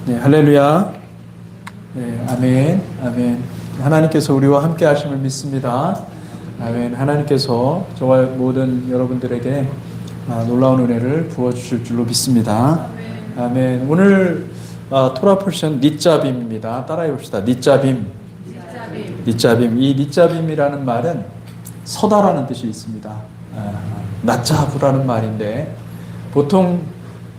네, 할렐루야. 네, 아멘, 아멘. 하나님께서 우리와 함께 하심을 믿습니다. 아멘. 하나님께서 저와 모든 여러분들에게 놀라운 은혜를 부어주실 줄로 믿습니다. 아멘. 오늘 토라 포션 닛자빔입니다. 따라해 봅시다. 닛자빔. 닛자빔. 이 닛자빔이라는 말은 서다라는 뜻이 있습니다. 낮자부라는 말인데 보통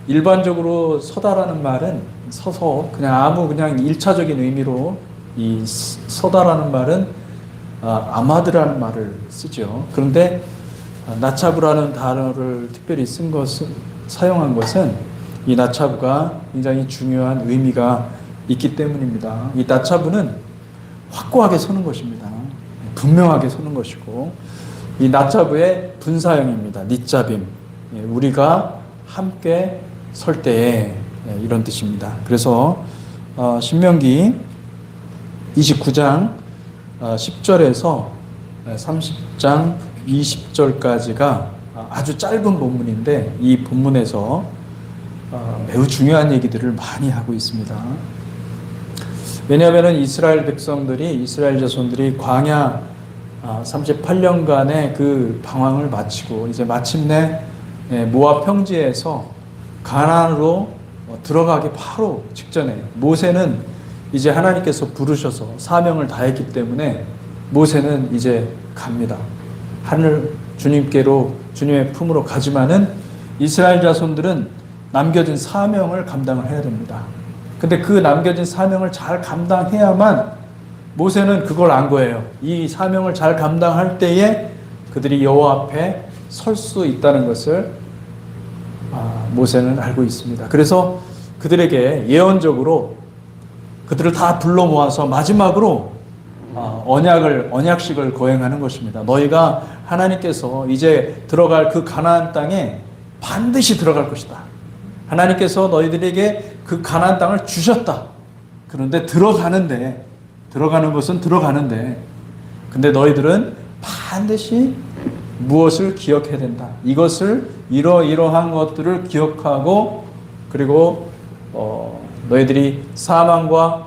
일반적으로 서다라는 말은 서서 그냥 일차적인 의미로 이 서다라는 말은 아마드라는 말을 쓰죠. 그런데 나차부라는 단어를 특별히 사용한 것은 이 나차부가 굉장히 중요한 의미가 있기 때문입니다. 이 나차부는 확고하게 서는 것입니다. 분명하게 서는 것이고 이 나차부의 분사형입니다. 닛자빔. 우리가 함께 설 때에 이런 뜻입니다. 그래서 신명기 29장 10절에서 30장 20절까지가 아주 짧은 본문인데 이 본문에서 매우 중요한 얘기들을 많이 하고 있습니다. 왜냐하면 이스라엘 자손들이 광야 38년간의 그 방황을 마치고 이제 마침내 모압 평지에서 가나안으로 들어가기 바로 직전에 모세는 이제 하나님께서 부르셔서 사명을 다했기 때문에 모세는 이제 갑니다. 하늘 주님의 품으로 가지만은 이스라엘 자손들은 남겨진 사명을 감당을 해야 됩니다. 근데 그 남겨진 사명을 잘 감당해야만 모세는 그걸 안 거예요. 이 사명을 잘 감당할 때에 그들이 여호와 앞에 설 수 있다는 것을 모세는 알고 있습니다. 그래서 그들에게 예언적으로 그들을 다 불러 모아서 마지막으로 언약식을 거행하는 것입니다. 너희가 하나님께서 이제 들어갈 그 가나안 땅에 반드시 들어갈 것이다. 하나님께서 너희들에게 그 가나안 땅을 주셨다. 그런데 들어가는 것은 들어가는데 근데 너희들은 반드시 무엇을 기억해야 된다. 이것을 이러이러한 것들을 기억하고 그리고 너희들이 생명과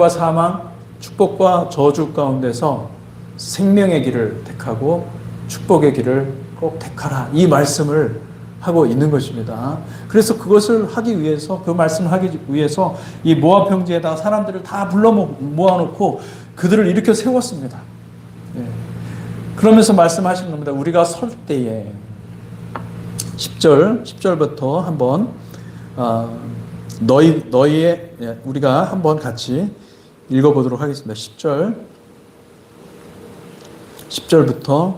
사망, 축복과 저주 가운데서 생명의 길을 택하고 축복의 길을 꼭 택하라. 이 말씀을 하고 있는 것입니다. 그래서 그것을 하기 위해서 그 말씀을 하기 위해서 이 모압 평지에다 사람들을 다 불러 모아놓고 그들을 일으켜 세웠습니다. 네. 그러면서 말씀하시는 겁니다. 우리가 설 때에 10절부터 한번 우리가 한번 같이 읽어보도록 하겠습니다. 10절부터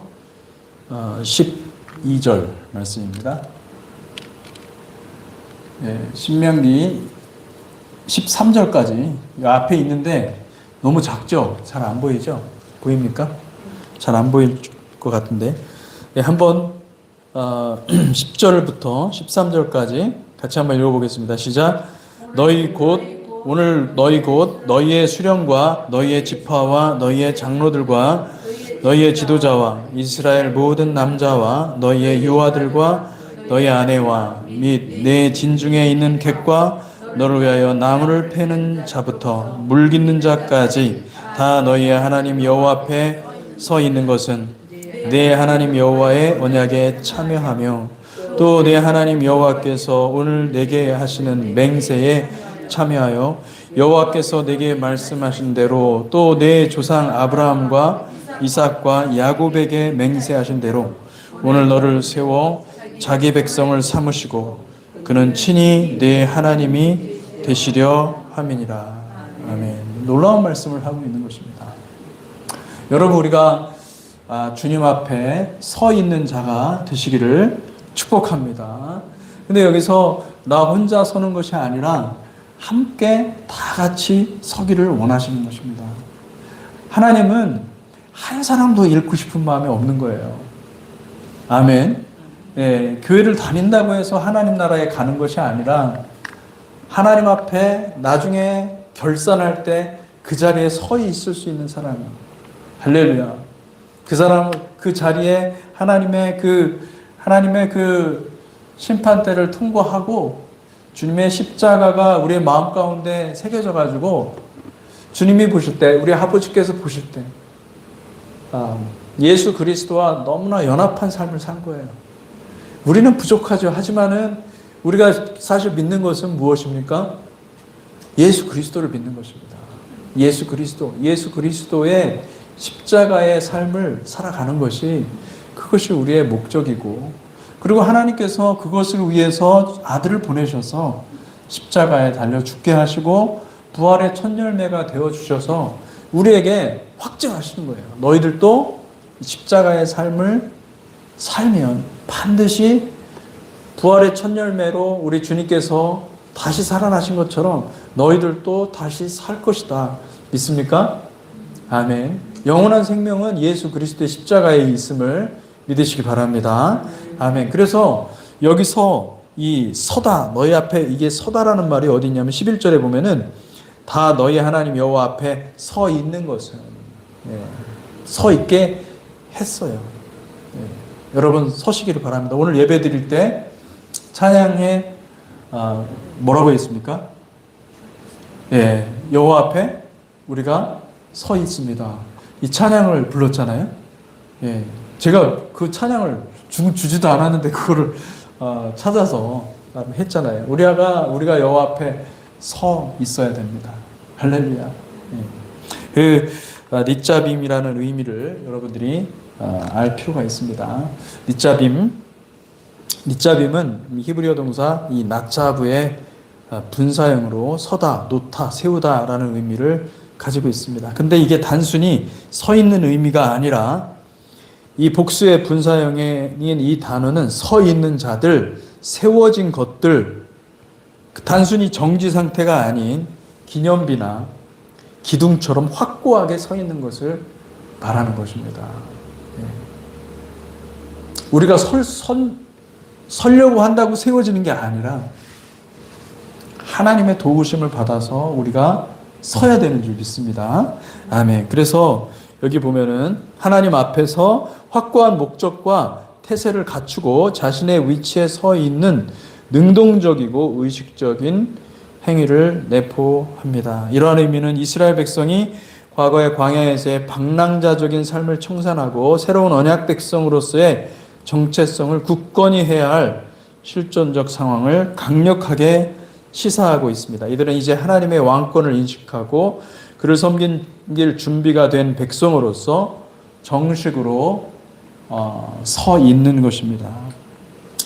12절 말씀입니다. 신명기 13절까지 앞에 있는데 너무 작죠? 잘 안 보이죠? 보입니까? 잘 안 보일 것 같은데 한번 10절부터 13절까지 같이 한번 읽어보겠습니다. 시작. 오늘 너희 곧 너희의 수령과 너희의 지파와 너희의 장로들과 너희의 지도자와 이스라엘 모든 남자와 너희의 유아들과 너희 아내와 및 내 진중에 있는 객과 너를 위하여 나무를 패는 자부터 물 깃는 자까지 다 너희의 하나님 여호와 앞에 서 있는 것은 내 하나님 여호와의 언약에 참여하며 또 내 하나님 여호와께서 오늘 내게 하시는 맹세에 참여하여 여호와께서 내게 말씀하신 대로 또 내 조상 아브라함과 이삭과 야곱에게 맹세하신 대로 오늘 너를 세워 자기 백성을 삼으시고 그는 친히 내 하나님이 되시려 함이니라. 아멘. 놀라운 말씀을 하고 있는 것입니다. 여러분 우리가 주님 앞에 서 있는 자가 되시기를 축복합니다. 근데 여기서 나 혼자 서는 것이 아니라 함께 다 같이 서기를 원하시는 것입니다. 하나님은 한 사람도 잃고 싶은 마음이 없는 거예요. 아멘. 교회를 다닌다고 해서 하나님 나라에 가는 것이 아니라 하나님 앞에 나중에 결산할 때 그 자리에 서 있을 수 있는 사람이에요. 할렐루야. 그 사람 그 자리에 하나님의 그 심판대를 통과하고 주님의 십자가가 우리의 마음 가운데 새겨져 가지고 주님이 보실 때, 우리 아버지께서 보실 때 예수 그리스도와 너무나 연합한 삶을 산 거예요. 우리는 부족하죠. 하지만은 우리가 사실 믿는 것은 무엇입니까? 예수 그리스도를 믿는 것입니다. 예수 그리스도의 십자가의 삶을 살아가는 것이, 그것이 우리의 목적이고, 그리고 하나님께서 그것을 위해서 아들을 보내셔서 십자가에 달려 죽게 하시고 부활의 첫 열매가 되어 주셔서 우리에게 확증하시는 거예요. 너희들도 십자가의 삶을 살면 반드시 부활의 첫 열매로 우리 주님께서 다시 살아나신 것처럼 너희들도 다시 살 것이다. 믿습니까? 아멘. 영원한 생명은 예수 그리스도의 십자가에 있음을 믿으시기 바랍니다. 아멘. 그래서 여기서 이 서다, 너희 앞에, 이게 서다라는 말이 어디 있냐면 11절에 보면은 다 너희 하나님 여호와 앞에 서 있는 것은, 서 있게 했어요. 여러분 서시기를 바랍니다. 오늘 예배 드릴 때 찬양에 뭐라고 했습니까? 여호와 앞에 우리가 서 있습니다. 이 찬양을 불렀잖아요. 제가 그 찬양을 주지도 않았는데 그거를 찾아서 했잖아요. 우리가 여호와 앞에 서 있어야 됩니다. 할렐루야. 그 닛자빔이라는 의미를 여러분들이 알 필요가 있습니다. 닛자빔은 히브리어 동사 이 나차브의 분사형으로 서다, 놓다, 세우다라는 의미를 가지고 있습니다. 근데 이게 단순히 서 있는 의미가 아니라 이 복수의 분사형인 이 단어는 서 있는 자들, 세워진 것들, 단순히 정지 상태가 아닌 기념비나 기둥처럼 확고하게 서 있는 것을 말하는 것입니다. 우리가 설려고 한다고 세워지는 게 아니라 하나님의 도우심을 받아서 우리가 서야 되는 줄 믿습니다. 아멘. 그래서 여기 보면은 하나님 앞에서 확고한 목적과 태세를 갖추고 자신의 위치에 서 있는 능동적이고 의식적인 행위를 내포합니다. 이러한 의미는 이스라엘 백성이 과거의 광야에서의 방랑자적인 삶을 청산하고 새로운 언약 백성으로서의 정체성을 굳건히 해야 할 실존적 상황을 강력하게 시사하고 있습니다. 이들은 이제 하나님의 왕권을 인식하고 그를 섬길 준비가 된 백성으로서 정식으로 서 있는 것입니다.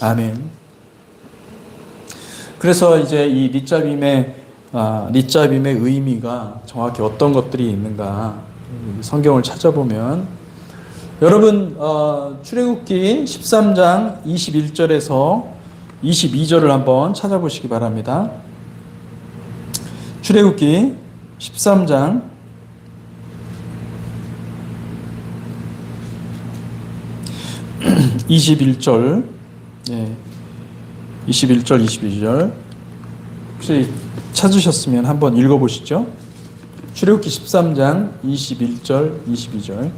아멘. 그래서 이제 이 닛자빔의 의미가 정확히 어떤 것들이 있는가 성경을 찾아보면, 여러분 출애굽기 13장 21절에서 22절을 한번 찾아보시기 바랍니다. 출애굽기 13장 21절, 21절, 22절 혹시 찾으셨으면 한번 읽어보시죠. 출애굽기 13장 21절, 22절.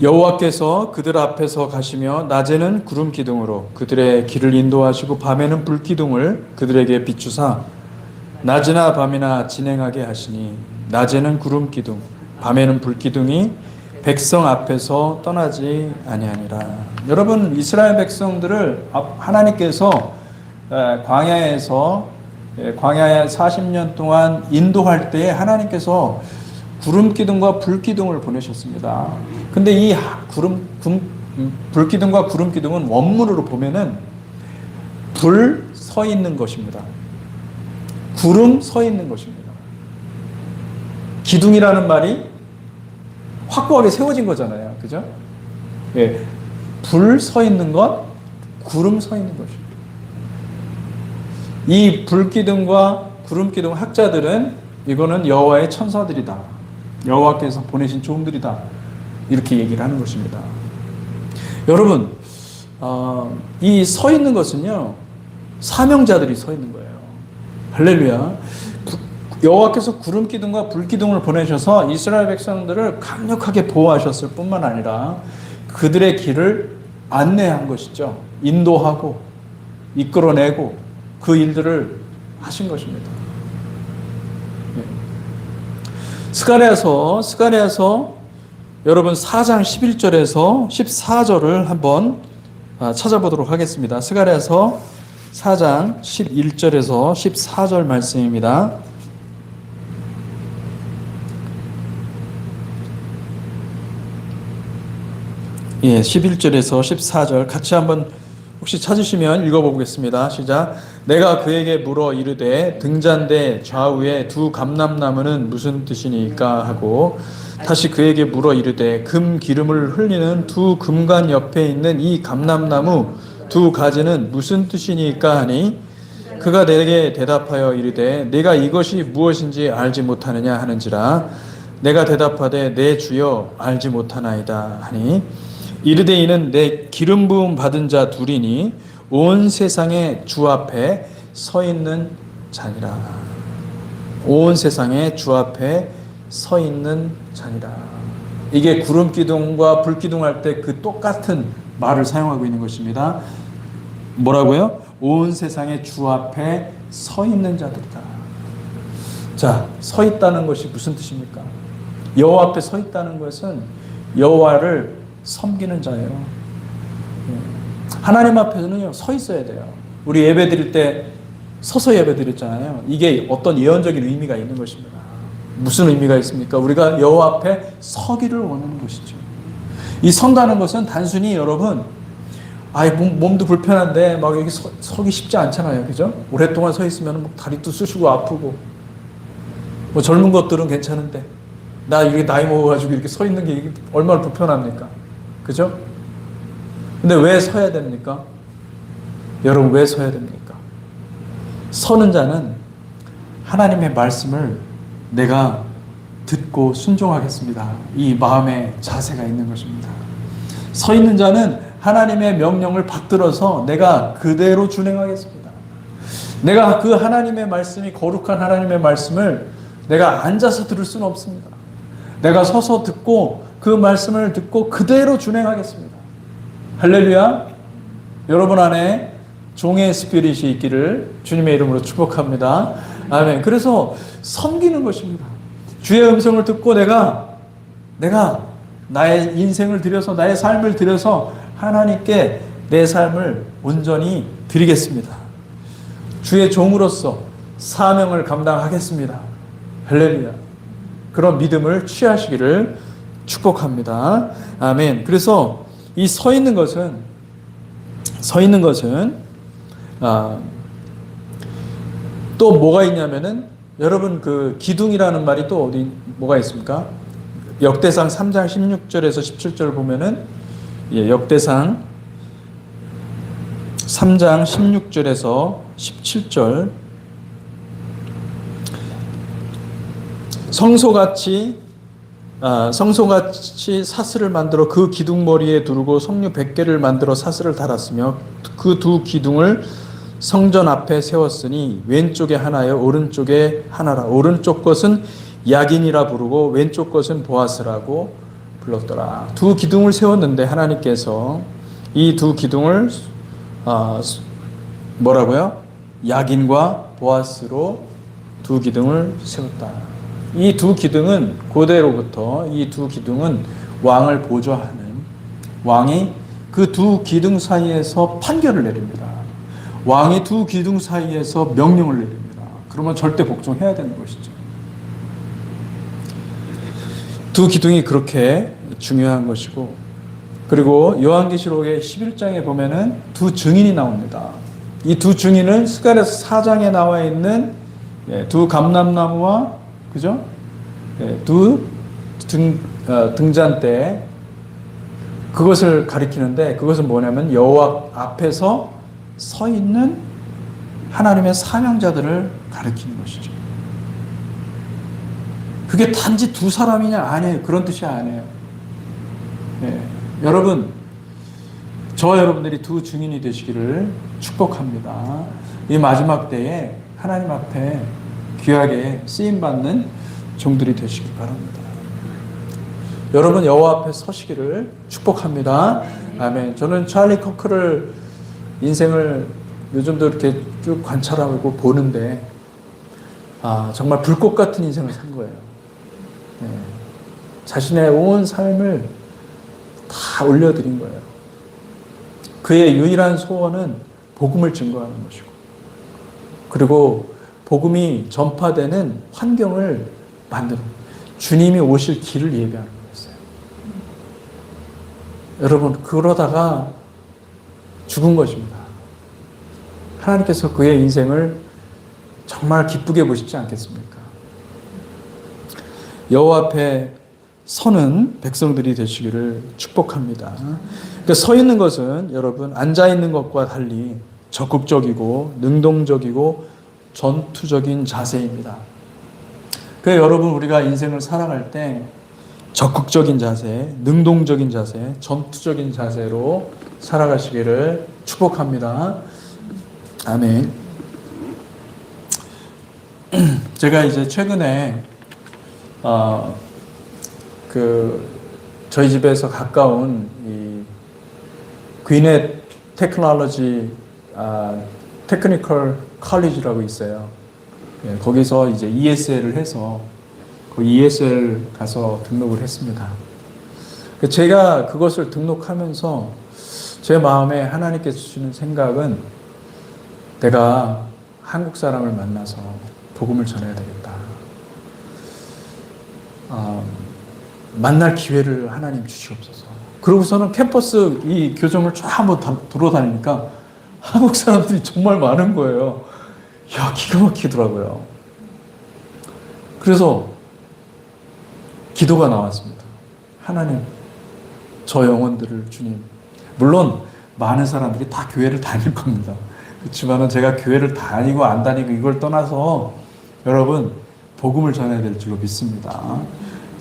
여호와께서 그들 앞에서 가시며 낮에는 구름 기둥으로 그들의 길을 인도하시고 밤에는 불 기둥을 그들에게 비추사 낮이나 밤이나 진행하게 하시니 낮에는 구름 기둥 밤에는 불 기둥이 백성 앞에서 떠나지 아니하니라. 여러분 이스라엘 백성들을 하나님께서 광야에 40년 동안 인도할 때 하나님께서 구름 기둥과 불 기둥을 보내셨습니다. 근데 이 불 기둥과 구름 기둥은 원문으로 보면은 불 서 있는 것입니다. 구름 서 있는 것입니다. 기둥이라는 말이 확고하게 세워진 거잖아요. 그죠? 불 서 있는 것, 구름 서 있는 것입니다. 이 불 기둥과 구름 기둥 학자들은 이거는 여호와의 천사들이다. 여호와께서 보내신 종들이다. 이렇게 얘기를 하는 것입니다. 여러분, 이 서 있는 것은요, 사명자들이 서 있는 거예요. 할렐루야. 여호와께서 구름 기둥과 불 기둥을 보내셔서 이스라엘 백성들을 강력하게 보호하셨을 뿐만 아니라 그들의 길을 안내한 것이죠. 인도하고 이끌어내고 그 일들을 하신 것입니다. 스가랴서 여러분 4장 11절에서 14절을 한번 찾아보도록 하겠습니다. 스가랴서 4장 11절에서 14절 말씀입니다. 예, 11절에서 14절 같이 한번 혹시 찾으시면 읽어보겠습니다. 시작. 내가 그에게 물어 이르되 등잔대 좌우에 두 감람나무는 무슨 뜻이니까 하고 다시 그에게 물어 이르되 금 기름을 흘리는 두 금관 옆에 있는 이 감람나무 두 가지는 무슨 뜻이니까 하니 그가 내게 대답하여 이르되 내가 이것이 무엇인지 알지 못하느냐 하는지라 내가 대답하되 내 주여 알지 못하나이다 하니 이르되 이는 내 기름 부음 받은 자 둘이니 온 세상의 주 앞에 서 있는 자니라. 온 세상의 주 앞에 서 있는 자니라. 이게 구름 기둥과 불 기둥 할 때 그 똑같은 말을 사용하고 있는 것입니다. 뭐라고요? 온 세상의 주 앞에 서 있는 자들이다. 자, 서 있다는 것이 무슨 뜻입니까? 여호와 앞에 서 있다는 것은 여호와를 섬기는 자예요. 하나님 앞에서는요, 서 있어야 돼요. 우리 예배 드릴 때 서서 예배 드렸잖아요. 이게 어떤 예언적인 의미가 있는 것입니다. 무슨 의미가 있습니까? 우리가 여호와 앞에 서기를 원하는 것이죠. 이 선다는 것은 단순히 여러분, 몸도 불편한데 막 여기 서기 쉽지 않잖아요. 그죠? 오랫동안 서 있으면 다리도 쑤시고 아프고, 뭐 젊은 것들은 괜찮은데, 나 이게 나이 먹어가지고 이렇게 서 있는 게 얼마나 불편합니까? 그죠? 근데 왜 서야 됩니까? 여러분, 왜 서야 됩니까? 서는 자는 하나님의 말씀을 내가 듣고 순종하겠습니다. 이 마음의 자세가 있는 것입니다. 서 있는 자는 하나님의 명령을 받들어서 내가 그대로 준행하겠습니다. 내가 그 하나님의 말씀이 거룩한 하나님의 말씀을 내가 앉아서 들을 수는 없습니다. 내가 서서 듣고 그 말씀을 듣고 그대로 준행하겠습니다. 할렐루야. 여러분 안에 종의 스피릿이 있기를 주님의 이름으로 축복합니다. 아멘. 그래서 섬기는 것입니다. 주의 음성을 듣고 내가 나의 인생을 드려서 나의 삶을 드려서 하나님께 내 삶을 온전히 드리겠습니다. 주의 종으로서 사명을 감당하겠습니다. 할렐루야. 그런 믿음을 취하시기를 축복합니다. 아멘. 그래서 이 서 있는 것은 또 뭐가 있냐면은 여러분 그 기둥이라는 말이 또 어디 뭐가 있습니까? 역대상 3장 16절에서 17절 보면은 역대상 3장 16절에서 17절 성소같이 사슬을 만들어 그 기둥머리에 두르고 석류 100개를 만들어 사슬을 달았으며 그 두 기둥을 성전 앞에 세웠으니 왼쪽에 하나여 오른쪽에 하나라. 오른쪽 것은 야긴이라 부르고 왼쪽 것은 보아스라고 불렀더라. 두 기둥을 세웠는데 하나님께서 이 두 기둥을 뭐라고요? 야긴과 보아스로 두 기둥을 세웠다. 이 두 기둥은 고대로부터 이 두 기둥은 왕을 보좌하는 왕이 그 두 기둥 사이에서 판결을 내립니다. 왕이 두 기둥 사이에서 명령을 내립니다. 그러면 절대 복종해야 되는 것이죠. 두 기둥이 그렇게 중요한 것이고, 그리고 요한계시록의 11장에 보면은 두 증인이 나옵니다. 이 두 증인은 스가랴서 4장에 나와 있는 두 감람나무와 그죠? 두 등잔대, 그것을 가리키는데, 그것은 뭐냐면 여호와 앞에서 서 있는 하나님의 사명자들을 가리키는 것이죠. 그게 단지 두 사람이냐? 아니에요. 그런 뜻이 아니에요. 여러분, 저와 여러분들이 두 증인이 되시기를 축복합니다. 이 마지막 때에 하나님 앞에 귀하게 쓰임받는 종들이 되시기 바랍니다. 여러분 여호와 앞에 서시기를 축복합니다. 아멘. 저는 찰리 커크를 인생을 요즘도 이렇게 쭉 관찰하고 보는데 정말 불꽃 같은 인생을 산 거예요. 네. 자신의 온 삶을 다 올려드린 거예요. 그의 유일한 소원은 복음을 증거하는 것이고, 그리고 복음이 전파되는 환경을 만드는, 주님이 오실 길을 예배하는 거였어요. 여러분, 그러다가 죽은 것입니다. 하나님께서 그의 인생을 정말 기쁘게 보시지 않겠습니까? 여호와 앞에 서는 백성들이 되시기를 축복합니다. 그러니까 서 있는 것은 여러분 앉아 있는 것과 달리 적극적이고 능동적이고 전투적인 자세입니다. 그래서 여러분 우리가 인생을 살아갈 때 적극적인 자세, 능동적인 자세, 전투적인 자세로 살아가시기를 축복합니다. 아멘. 제가 이제 최근에 저희 집에서 가까운 이 귀넷 테크놀로지 테크니컬 컬리지라고 있어요. 예, 거기서 이제 ESL을 해서 그 ESL 가서 등록을 했습니다. 제가 그것을 등록하면서 제 마음에 하나님께서 주시는 생각은 내가 한국 사람을 만나서 복음을 전해야 되겠다. 만날 기회를 하나님 주시옵소서. 그러고서는 캠퍼스 이 교정을 쫙 한번 돌아다니니까 한국 사람들이 정말 많은 거예요. 야, 기가 막히더라고요. 그래서 기도가 나왔습니다. 하나님, 저 영혼들을 주님. 물론 많은 사람들이 다 교회를 다닐 겁니다. 그렇지만은 제가 교회를 다니고 안 다니고 이걸 떠나서 여러분 복음을 전해야 될 줄로 믿습니다.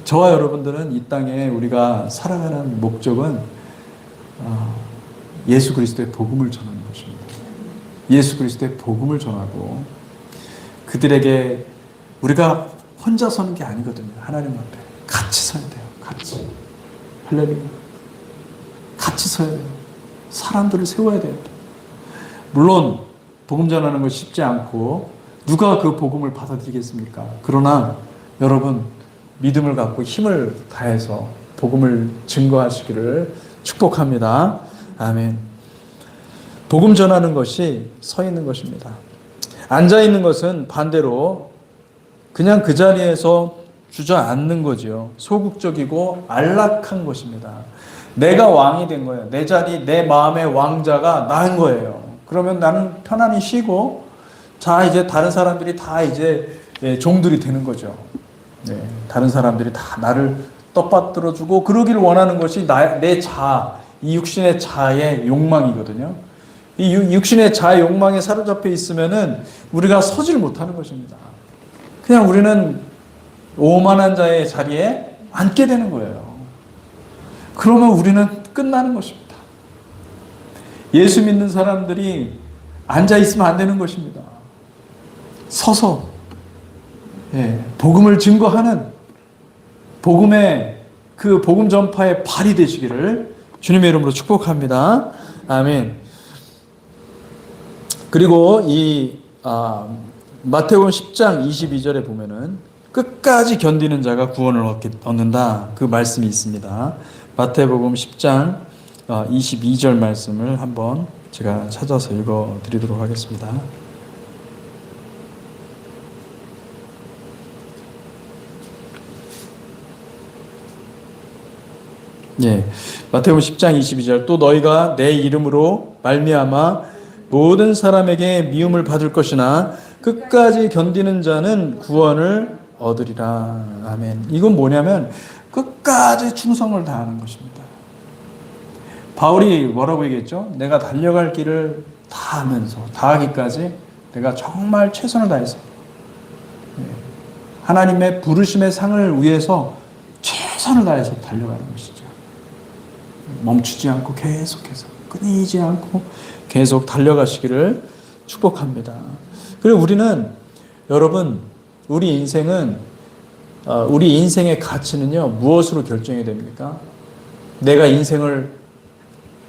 저와 여러분들은 이 땅에 우리가 살아가는 목적은 예수 그리스도의 복음을 전하는 것입니다. 예수 그리스도의 복음을 전하고 그들에게 우리가 혼자 서는 게 아니거든요. 하나님 앞에 같이 서야 돼요. 같이. 할렐루야. 같이 서야 돼요. 사람들을 세워야 돼요. 물론 복음 전하는 건 쉽지 않고 누가 그 복음을 받아들이겠습니까? 그러나 여러분 믿음을 갖고 힘을 다해서 복음을 증거하시기를 축복합니다. 아멘. 복음 전하는 것이 서 있는 것입니다. 앉아 있는 것은 반대로 그냥 그 자리에서 주저앉는 거죠. 소극적이고 안락한 것입니다. 내가 왕이 된 거예요. 내 자리, 내 마음의 왕자가 나인 거예요. 그러면 나는 편안히 쉬고, 자, 이제 다른 사람들이 다 이제 종들이 되는 거죠. 네, 다른 사람들이 다 나를 떡받들어주고 그러기를 원하는 것이 내 자아, 이 육신의 자아의 욕망이거든요. 이 육신의 자아의 욕망에 사로잡혀 있으면은 우리가 서질 못하는 것입니다. 그냥 우리는 오만한 자의 자리에 앉게 되는 거예요. 그러면 우리는 끝나는 것입니다. 예수 믿는 사람들이 앉아 있으면 안 되는 것입니다. 서서 복음을 증거하는 복음의 그 복음 전파의 발이 되시기를 주님의 이름으로 축복합니다. 아멘. 그리고 이 마태복음 10장 22절에 보면은 끝까지 견디는 자가 구원을 얻는다. 그 말씀이 있습니다. 마태복음 10장 22절 말씀을 한번 제가 찾아서 읽어 드리도록 하겠습니다. 예, 마태복음 10장 22절 또 너희가 내 이름으로 말미암아 모든 사람에게 미움을 받을 것이나 끝까지 견디는 자는 구원을 얻으리라. 아멘. 이건 뭐냐면 끝까지 충성을 다하는 것입니다. 바울이 뭐라고 얘기했죠? 내가 달려갈 길을 다하면서 다하기까지 내가 정말 최선을 다해서 하나님의 부르심의 상을 위해서 최선을 다해서 달려가는 것이죠. 멈추지 않고 계속해서 끊이지 않고 계속 달려가시기를 축복합니다. 그리고 우리는 여러분 우리 인생은 우리 인생의 가치는요, 무엇으로 결정이 됩니까? 내가 인생을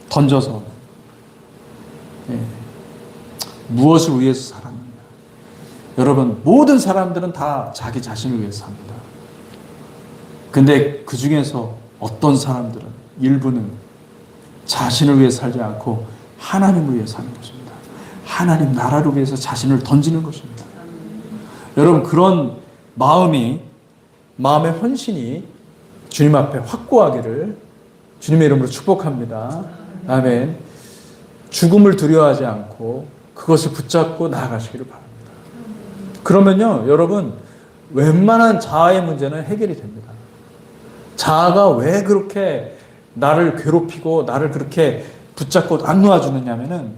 던져서 무엇을 위해서 살았느냐. 여러분, 모든 사람들은 다 자기 자신을 위해서 삽니다. 근데 그 중에서 어떤 사람들은, 일부는 자신을 위해 살지 않고 하나님을 위해 사는 것입니다. 하나님 나라를 위해서 자신을 던지는 것입니다. 여러분, 그런 마음의 헌신이 주님 앞에 확고하기를 주님의 이름으로 축복합니다. 아멘. 죽음을 두려워하지 않고 그것을 붙잡고 나아가시기를 바랍니다. 그러면요, 여러분, 웬만한 자아의 문제는 해결이 됩니다. 자아가 왜 그렇게 나를 괴롭히고 나를 그렇게 붙잡고 안 놓아주느냐면은,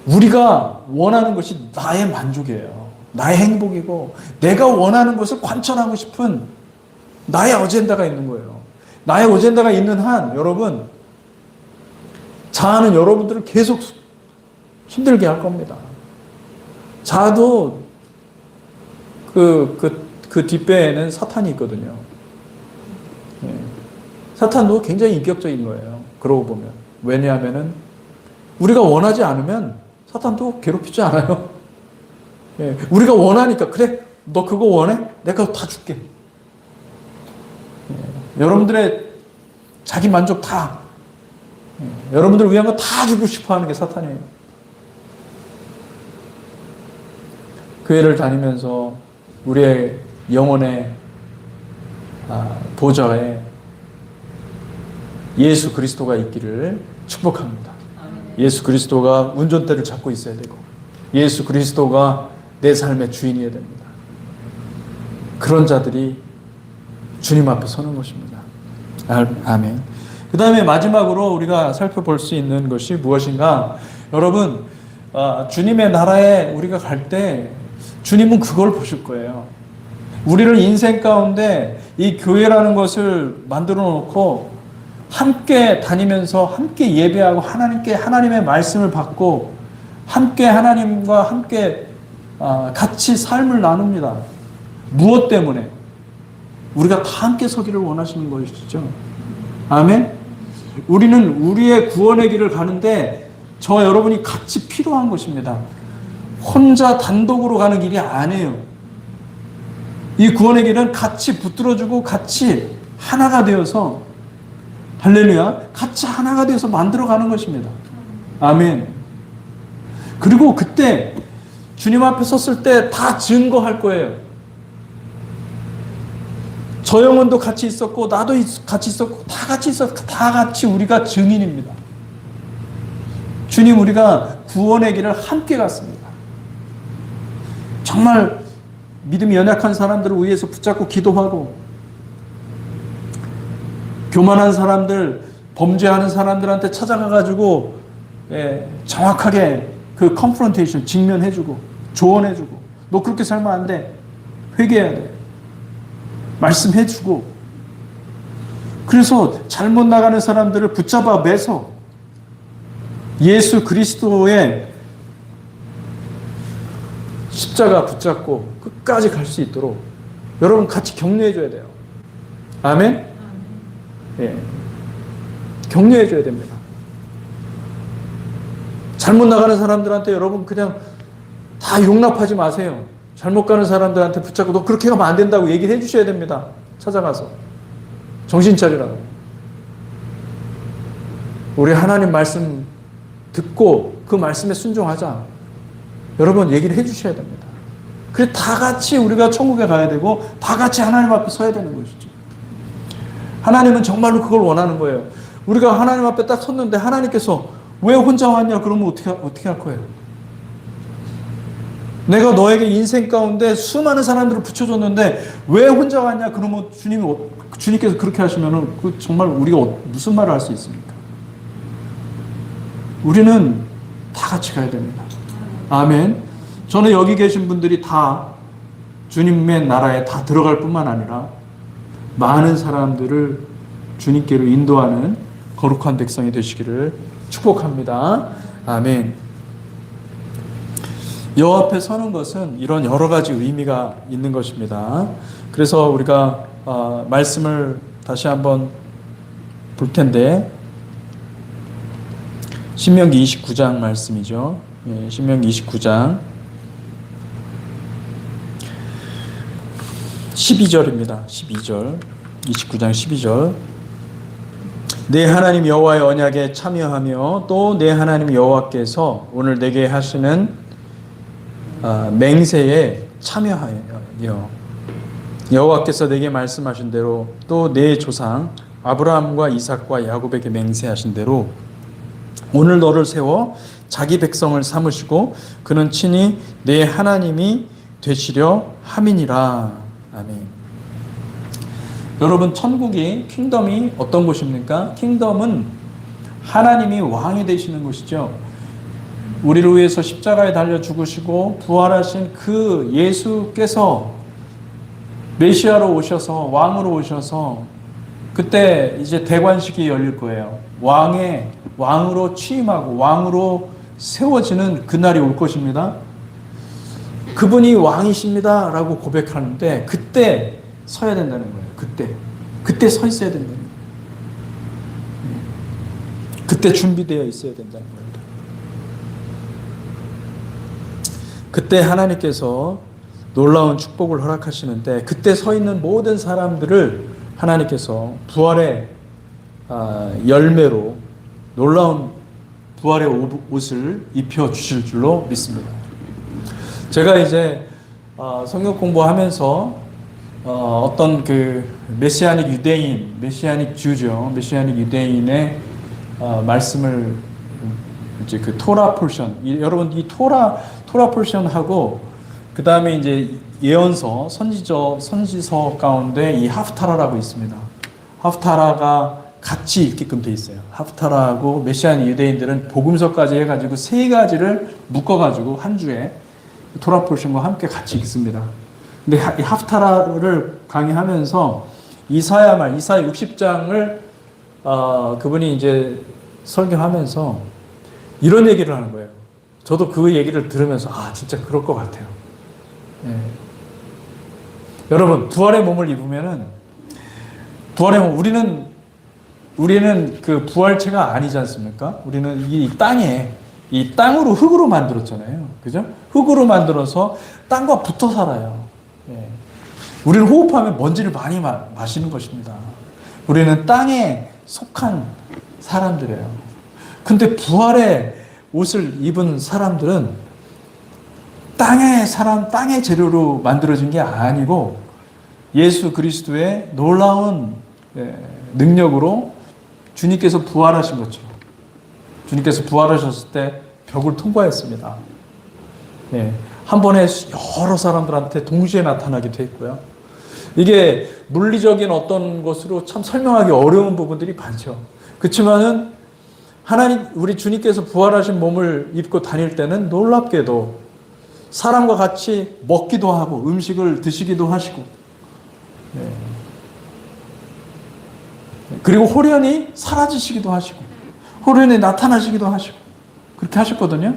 우리가 원하는 것이 나의 만족이에요. 나의 행복이고 내가 원하는 것을 관철하고 싶은 나의 어젠다가 있는 거예요. 나의 어젠다가 있는 한, 여러분, 자아는 여러분들을 계속 힘들게 할 겁니다. 자아도 그 뒷배에는 사탄이 있거든요. 사탄도 굉장히 인격적인 거예요. 그러고 보면. 왜냐하면은 우리가 원하지 않으면 사탄도 괴롭히지 않아요. 우리가 원하니까, 그래, 너 그거 원해? 내가 다 줄게. 여러분들의 자기 만족 다, 여러분들 위한 거 다 주고 싶어 하는 게 사탄이에요. 교회를 다니면서 우리의 영혼의 보좌에 예수 그리스도가 있기를 축복합니다. 예수 그리스도가 운전대를 잡고 있어야 되고, 예수 그리스도가 내 삶의 주인이어야 됩니다. 그런 자들이 주님 앞에 서는 것입니다. 아멘. 그 다음에 마지막으로 우리가 살펴볼 수 있는 것이 무엇인가? 여러분, 주님의 나라에 우리가 갈 때 주님은 그걸 보실 거예요. 우리를 인생 가운데 이 교회라는 것을 만들어 놓고 함께 다니면서 함께 예배하고 하나님의 말씀을 받고 함께 하나님과 함께 같이 삶을 나눕니다. 무엇 때문에? 우리가 다 함께 서기를 원하시는 것이죠. 아멘? 우리는 우리의 구원의 길을 가는데 저와 여러분이 같이 필요한 것입니다. 혼자 단독으로 가는 길이 아니에요. 이 구원의 길은 같이 붙들어주고 같이 하나가 되어서, 할렐루야, 같이 하나가 되어서 만들어가는 것입니다. 아멘. 그리고 그때 주님 앞에 섰을 때 다 증거할 거예요. 저 영혼도 같이 있었고 나도 같이 있었고 다 같이 있었고 다 같이 우리가 증인입니다. 주님, 우리가 구원의 길을 함께 갔습니다. 정말 믿음이 연약한 사람들을 위해서 붙잡고 기도하고, 교만한 사람들, 범죄하는 사람들한테 찾아가가지고 정확하게 그 컨프런테이션 직면해주고 조언해주고, 너 그렇게 살면 안 돼, 회개해야 돼, 말씀해주고, 그래서 잘못 나가는 사람들을 붙잡아 매서 예수 그리스도의 십자가 붙잡고 끝까지 갈 수 있도록 여러분 같이 격려해줘야 돼요. 아멘? 예. 격려해줘야 됩니다. 잘못 나가는 사람들한테 여러분 그냥 다 용납하지 마세요. 잘못 가는 사람들한테 붙잡고 너 그렇게 하면 안 된다고 얘기를 해주셔야 됩니다. 찾아가서 정신 차리라고. 우리 하나님 말씀 듣고 그 말씀에 순종하자. 여러분 얘기를 해주셔야 됩니다. 그래 다 같이 우리가 천국에 가야 되고 다 같이 하나님 앞에 서야 되는 것이죠. 하나님은 정말로 그걸 원하는 거예요. 우리가 하나님 앞에 딱 섰는데 하나님께서 왜 혼자 왔냐 그러면 어떻게 할 거예요? 내가 너에게 인생 가운데 수많은 사람들을 붙여줬는데 왜 혼자 왔냐 그러면 주님께서 그렇게 하시면은 그 정말 우리가 무슨 말을 할 수 있습니까? 우리는 다 같이 가야 됩니다. 아멘. 저는 여기 계신 분들이 다 주님의 나라에 다 들어갈 뿐만 아니라 많은 사람들을 주님께로 인도하는 거룩한 백성이 되시기를 축복합니다. 아멘. 여호와 앞에 서는 것은 이런 여러 가지 의미가 있는 것입니다. 그래서 우리가 말씀을 다시 한번 볼 텐데 신명기 29장 말씀이죠. 신명기 29장 12절입니다. 12절 29장 12절 내 하나님 여호와의 언약에 참여하며 또 내 하나님 여호와께서 오늘 내게 하시는 맹세에 참여하여 여호와께서 내게 말씀하신 대로 또 내 조상 아브라함과 이삭과 야곱에게 맹세하신 대로 오늘 너를 세워 자기 백성을 삼으시고 그는 친히 내 하나님이 되시려 함이니라. 아멘. 여러분 천국이 킹덤이 어떤 곳입니까? 킹덤은 하나님이 왕이 되시는 곳이죠. 우리를 위해서 십자가에 달려 죽으시고 부활하신 그 예수께서 메시아로 오셔서 왕으로 오셔서 그때 이제 대관식이 열릴 거예요. 왕으로 취임하고 왕으로 세워지는 그날이 올 것입니다. 그분이 왕이십니다 라고 고백하는데 그때 서야 된다는 거예요. 그때 서 있어야 된다는 거예요. 그때 준비되어 있어야 된다는 겁니다. 그때 하나님께서 놀라운 축복을 허락하시는데 그때 서 있는 모든 사람들을 하나님께서 부활의 열매로 놀라운 부활의 옷을 입혀주실 줄로 믿습니다. 제가 이제 성경 공부하면서 어떤 그 메시아닉 유대인, 메시아닉 주죠. 메시아닉 유대인의 말씀을 이제 그 토라 포션, 여러분 이 토라 포션하고 그 다음에 이제 예언서, 선지서 가운데 이 하프타라라고 있습니다. 하프타라가 같이 읽게끔 돼 있어요. 하프타라하고 메시아닉 유대인들은 복음서까지 해가지고 세 가지를 묶어가지고 한 주에 토라 포션과 함께 같이 읽습니다. 근데 이 하프타라를 강의하면서 이사야 60장을 그분이 이제 설교하면서 이런 얘기를 하는 거예요. 저도 그 얘기를 들으면서 진짜 그럴 것 같아요. 예. 여러분 부활의 몸을 입으면은 우리는 그 부활체가 아니지 않습니까? 우리는 이 땅으로 흙으로 만들었잖아요. 그죠? 흙으로 만들어서 땅과 붙어 살아요. 예. 우리는 호흡하면 먼지를 많이 마시는 것입니다. 우리는 땅에 속한 사람들이에요. 근데 부활의 옷을 입은 사람들은 땅의 재료로 만들어진 게 아니고 예수 그리스도의 놀라운 능력으로 주님께서 부활하신 것처럼 주님께서 부활하셨을 때 벽을 통과했습니다. 한 번에 여러 사람들한테 동시에 나타나게 됐고요. 이게 물리적인 어떤 것으로 참 설명하기 어려운 부분들이 많죠. 그렇지만은 우리 주님께서 부활하신 몸을 입고 다닐 때는 놀랍게도 사람과 같이 먹기도 하고 음식을 드시기도 하시고 그리고 호련히 사라지시기도 하시고 호련히 나타나시기도 하시고 그렇게 하셨거든요.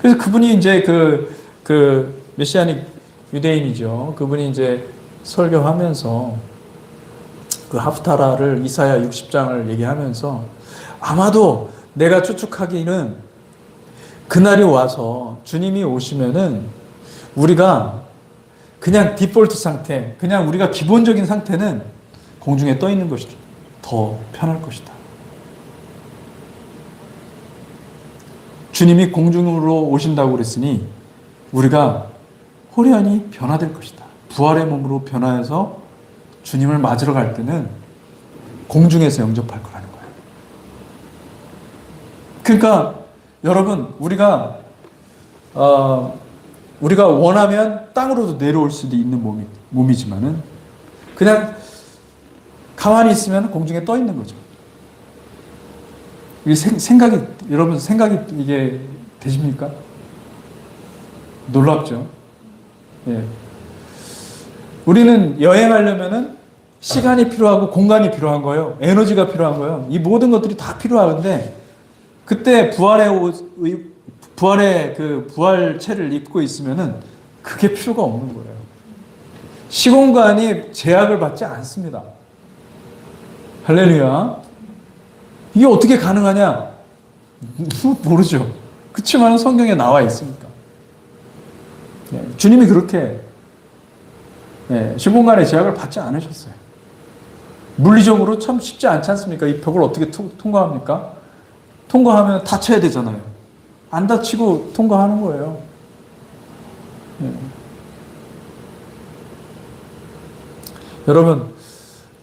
그래서 그분이 이제 그 메시아닉 유대인이죠. 그분이 이제 설교하면서 그 하프타라를 이사야 60장을 얘기하면서 아마도 내가 추측하기는 그날이 와서 주님이 오시면은 우리가 그냥 디폴트 상태, 그냥 우리가 기본적인 상태는 공중에 떠 있는 것이 더 편할 것이다. 주님이 공중으로 오신다고 그랬으니 우리가 호련히 변화될 것이다. 부활의 몸으로 변화해서 주님을 맞으러 갈 때는 공중에서 영접할 거라는 거예요. 그러니까 여러분 우리가 원하면 땅으로도 내려올 수도 있는 몸이지만은 그냥 가만히 있으면 공중에 떠 있는 거죠. 여러분 생각이 이게 되십니까? 놀랍죠? 예. 우리는 여행하려면은 시간이 필요하고 공간이 필요한 거예요. 에너지가 필요한 거예요. 이 모든 것들이 다 필요한데 그때 부활의 부활의 그 부활체를 입고 있으면은 그게 필요가 없는 거예요. 시공간이 제약을 받지 않습니다. 할렐루야. 이게 어떻게 가능하냐? 모르죠. 그렇지만 성경에 나와 있으니까. 주님이 그렇게 시공간의 제약을 받지 않으셨어요. 물리적으로 참 쉽지 않지 않습니까? 이 벽을 어떻게 통과합니까? 통과하면 다쳐야 되잖아요. 안 다치고 통과하는 거예요. 여러분,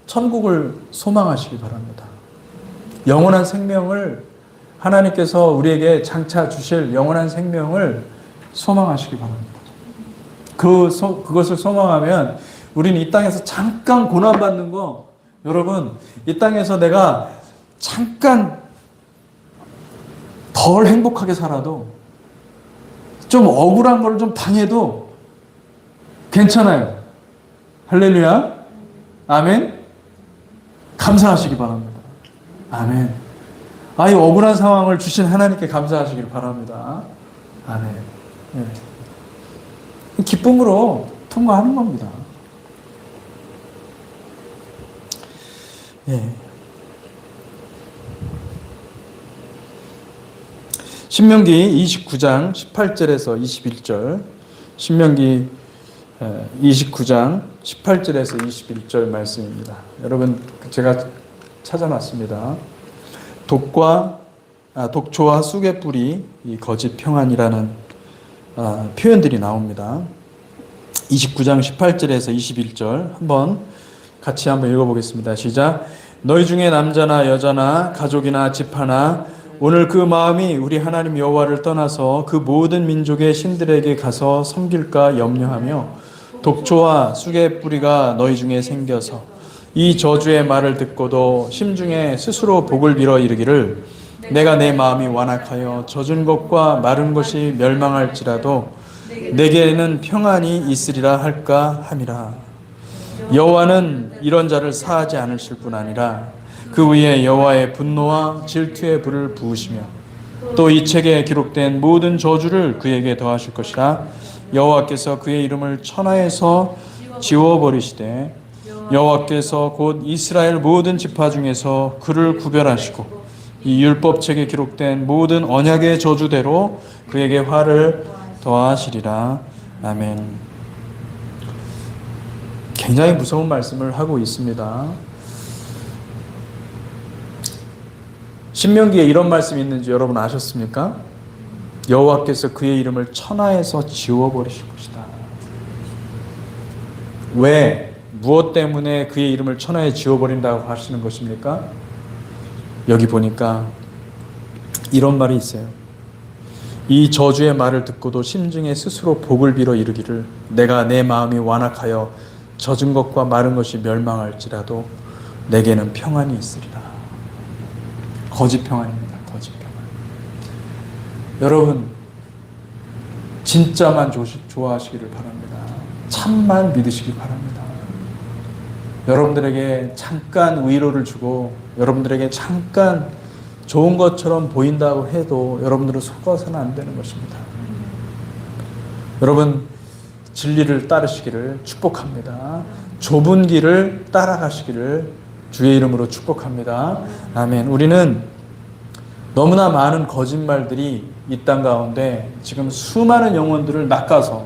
천국을 소망하시기 바랍니다. 영원한 생명을 하나님께서 우리에게 장차 주실 영원한 생명을 소망하시기 바랍니다. 그것을 소망하면 우리는 이 땅에서 잠깐 고난받는 거, 여러분, 이 땅에서 내가 잠깐 덜 행복하게 살아도, 좀 억울한 걸 좀 당해도 괜찮아요. 할렐루야. 아멘. 감사하시기 바랍니다. 아멘. 이 억울한 상황을 주신 하나님께 감사하시길 바랍니다. 아멘. 기쁨으로 통과하는 겁니다. 신명기 29장 18절에서 21절, 신명기 29장 18절에서 21절 말씀입니다. 여러분, 제가 찾아놨습니다. 독초와 쑥의 뿌리, 이 거짓 평안이라는 표현들이 나옵니다. 29장 18절에서 21절 한번 같이 한번 읽어보겠습니다. 시작. 너희 중에 남자나 여자나 가족이나 집하나 오늘 그 마음이 우리 하나님 여호와를 떠나서 그 모든 민족의 신들에게 가서 섬길까 염려하며 독초와 쑥의 뿌리가 너희 중에 생겨서 이 저주의 말을 듣고도 심중에 스스로 복을 빌어 이르기를 내가 내 마음이 완악하여 젖은 것과 마른 것이 멸망할지라도 내게는 평안이 있으리라 할까 함이라. 여호와는 이런 자를 사하지 않으실 뿐 아니라 그 위에 여호와의 분노와 질투의 불을 부으시며 또 이 책에 기록된 모든 저주를 그에게 더하실 것이라. 여호와께서 그의 이름을 천하에서 지워버리시되 여호와께서 곧 이스라엘 모든 지파 중에서 그를 구별하시고 이 율법책에 기록된 모든 언약의 저주대로 그에게 화를 더하시리라. 아멘. 굉장히 무서운 말씀을 하고 있습니다. 신명기에 이런 말씀이 있는지 여러분 아셨습니까? 여호와께서 그의 이름을 천하에서 지워버리실 것이다. 왜? 무엇 때문에 그의 이름을 천하에 지워버린다고 하시는 것입니까? 여기 보니까 이런 말이 있어요. 이 저주의 말을 듣고도 심중에 스스로 복을 빌어 이르기를 내가 내 마음이 완악하여 젖은 것과 마른 것이 멸망할지라도 내게는 평안이 있으리라. 거짓 평안입니다. 거짓 평안. 여러분, 진짜만 좋아하시기를 바랍니다. 참만 믿으시기 바랍니다. 여러분들에게 잠깐 위로를 주고 여러분들에게 잠깐 좋은 것처럼 보인다고 해도 여러분들은 속아서는 안 되는 것입니다. 여러분, 진리를 따르시기를 축복합니다. 좁은 길을 따라가시기를 주의 이름으로 축복합니다. 아멘. 우리는 너무나 많은 거짓말들이 이 땅 가운데 지금 수많은 영혼들을 낚여서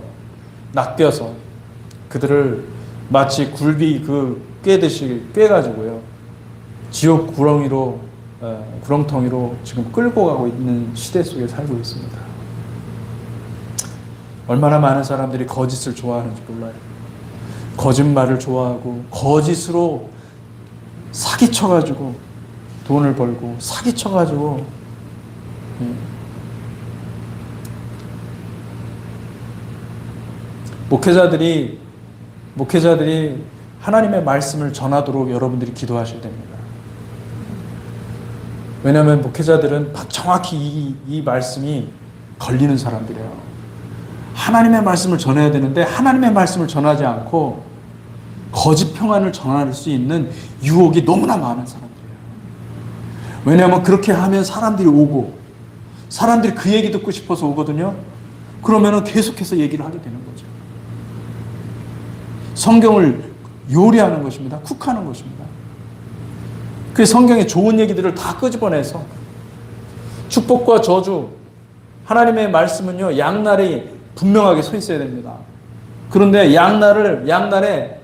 그들을 마치 굴비 꿰듯이 꿰가지고요, 지옥 구렁텅이로 지금 끌고 가고 있는 시대 속에 살고 있습니다. 얼마나 많은 사람들이 거짓을 좋아하는지 몰라요. 거짓말을 좋아하고 거짓으로 사기쳐가지고 돈을 벌고 사기쳐가지고 목회자들이 하나님의 말씀을 전하도록 여러분들이 기도하셔야 됩니다. 왜냐하면 목회자들은 정확히 이 말씀이 걸리는 사람들이에요. 하나님의 말씀을 전해야 되는데 하나님의 말씀을 전하지 않고 거짓 평안을 전할 수 있는 유혹이 너무나 많은 사람들이에요. 왜냐하면 그렇게 하면 사람들이 오고 사람들이 그 얘기 듣고 싶어서 오거든요. 그러면은 계속해서 얘기를 하게 되는 거죠. 성경을 요리하는 것입니다. 쿡하는 것입니다. 그 성경의 좋은 얘기들을 다 끄집어내서 축복과 저주, 하나님의 말씀은요, 양날이 분명하게 서 있어야 됩니다. 그런데 양날에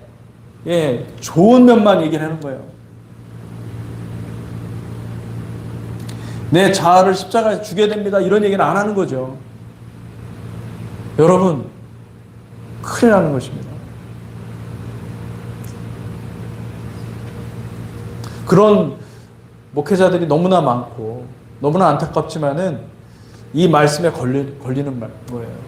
좋은 면만 얘기를 하는 거예요. 내 자아를 십자가에 주게 됩니다. 이런 얘기는 안 하는 거죠. 여러분, 큰일 나는 것입니다. 그런 목회자들이 너무나 많고 너무나 안타깝지만은 이 말씀에 걸리는 거예요.